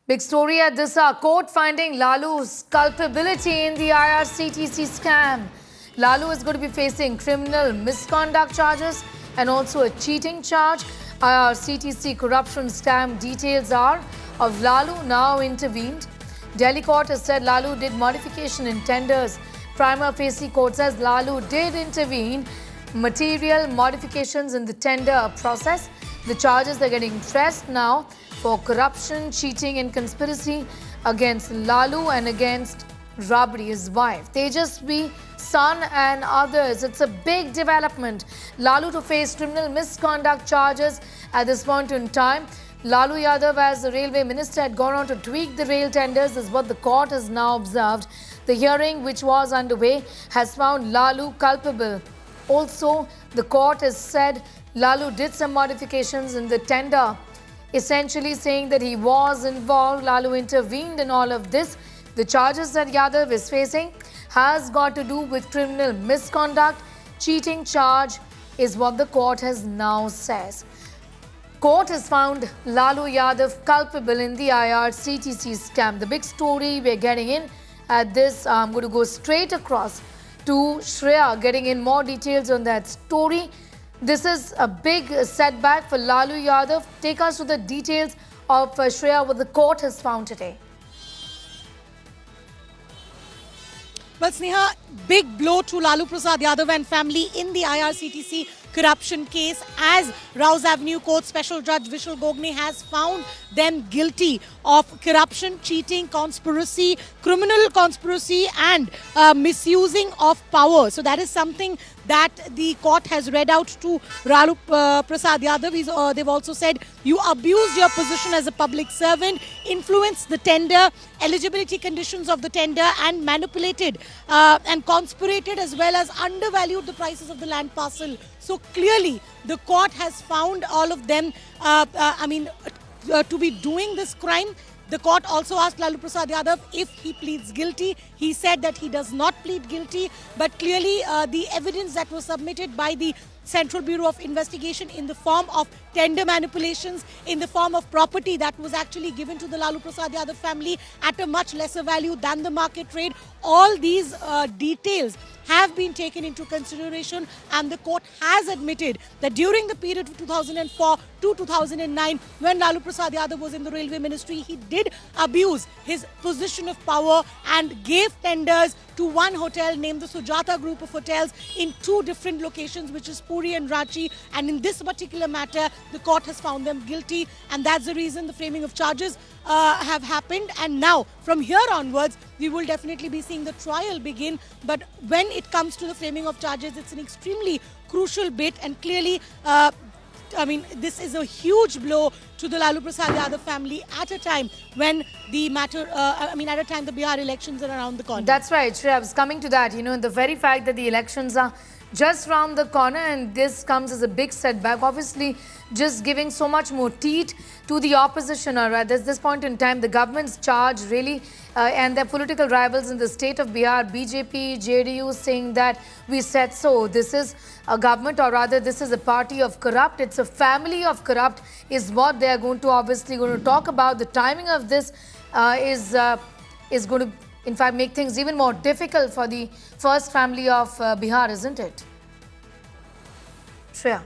Big story at this court finding Lalu's culpability in the IRCTC scam. Lalu is going to be facing criminal misconduct charges and also a cheating charge. IRCTC corruption scam details are of Lalu now intervened. Delhi court has said Lalu did modification in tenders. Prima facie court says Lalu did intervene material modifications in the tender process. The charges are getting pressed now for corruption, cheating and conspiracy against Lalu and against Rabri, his wife. Tejasvi, son and others. It's a big development. Lalu to face criminal misconduct charges at this point in time. Lalu Yadav, as the railway minister, had gone on to tweak the rail tenders is what the court has now observed. The hearing, which was underway, has found Lalu culpable. Also, the court has said Lalu did some modifications in the tender, essentially saying that he was involved. Lalu intervened in all of this. The charges that Yadav is facing has got to do with criminal misconduct. Cheating charge is what the court has now says. Court has found Lalu Yadav culpable in the IRCTC scam. The big story we're getting in at this, I'm going to go straight across to Shreya, getting in more details on that story. This is a big setback for Lalu Yadav. Take us to the details of Shreya, what the court has found today. Well, Sneha, big blow to Lalu Prasad Yadav and family in the IRCTC corruption case, as Rouse Avenue Court Special Judge Vishal Gogne has found them guilty of corruption, cheating, conspiracy, criminal conspiracy and misusing of power. So that is something that the court has read out to Lalu Prasad Yadav. They've also said you abused your position as a public servant, influenced the tender, eligibility conditions of the tender and manipulated and conspirated as well as undervalued the prices of the land parcel. So clearly the court has found all of them to be doing this crime. The court also asked Lalu Prasad Yadav if he pleads guilty. He said that he does not plead guilty, but clearly the evidence that was submitted by the Central Bureau of Investigation in the form of tender manipulations, in the form of property that was actually given to the Lalu Prasad Yadav family at a much lesser value than the market rate. All these details have been taken into consideration, and the court has admitted that during the period of 2004 to 2009, when Lalu Prasad Yadav was in the railway ministry, he did abuse his position of power and gave tenders to one hotel named the Sujata Group of Hotels in two different locations, which is Puri and Ranchi. And in this particular matter, the court has found them guilty, and that's the reason the framing of charges have happened. And now, from here onwards, we will definitely be seeing the trial begin. But when it comes to the framing of charges, it's an extremely crucial bit, and clearly this is a huge blow to the Lalu Prasad Yadav family at a time when the matter, at a time the Bihar elections are around the corner. That's right, Shreya. I was coming to that. The very fact that the elections are just round the corner and this comes as a big setback, obviously just giving so much more teeth to the opposition. Or at this point in time, the government's charge really and their political rivals in the state of Bihar, BJP, JDU, saying that we said so. This is a government, or rather this is a party of corrupt. It's a family of corrupt is what they are going to talk about. The timing of this is going to in fact make things even more difficult for the first family of Bihar, isn't it? Shreya.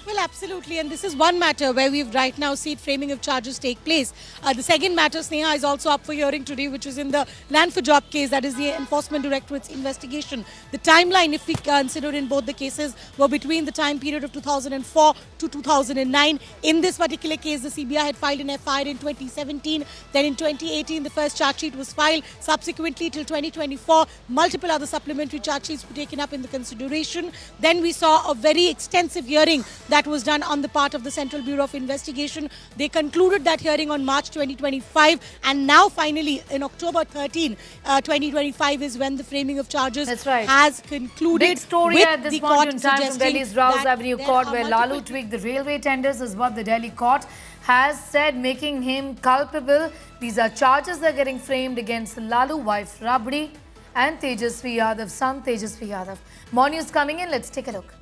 Well, absolutely. And this is one matter where we've right now seen framing of charges take place. The second matter, Sneha, is also up for hearing today, which is in the Land for Job case. That is the Enforcement Directorate's investigation. The timeline, if we consider in both the cases, were between the time period of 2004 to 2009. In this particular case, the CBI had filed an FIR in 2017. Then in 2018, the first charge sheet was filed. Subsequently, till 2024, multiple other supplementary charge sheets were taken up in the consideration. Then we saw a very extensive hearing that was done on the part of the Central Bureau of Investigation. They concluded that hearing on March 2025, and now finally in October 13, 2025 is when the framing of charges has concluded. Big story at this point in time from Delhi's Rouse Avenue Court, where Lalu tweaked the railway tenders is what the Delhi court has said, making him culpable. These are charges that are getting framed against Lalu wife Rabri and Tejasvi Yadav, son Tejasvi Yadav. More news coming in. Let's take a look.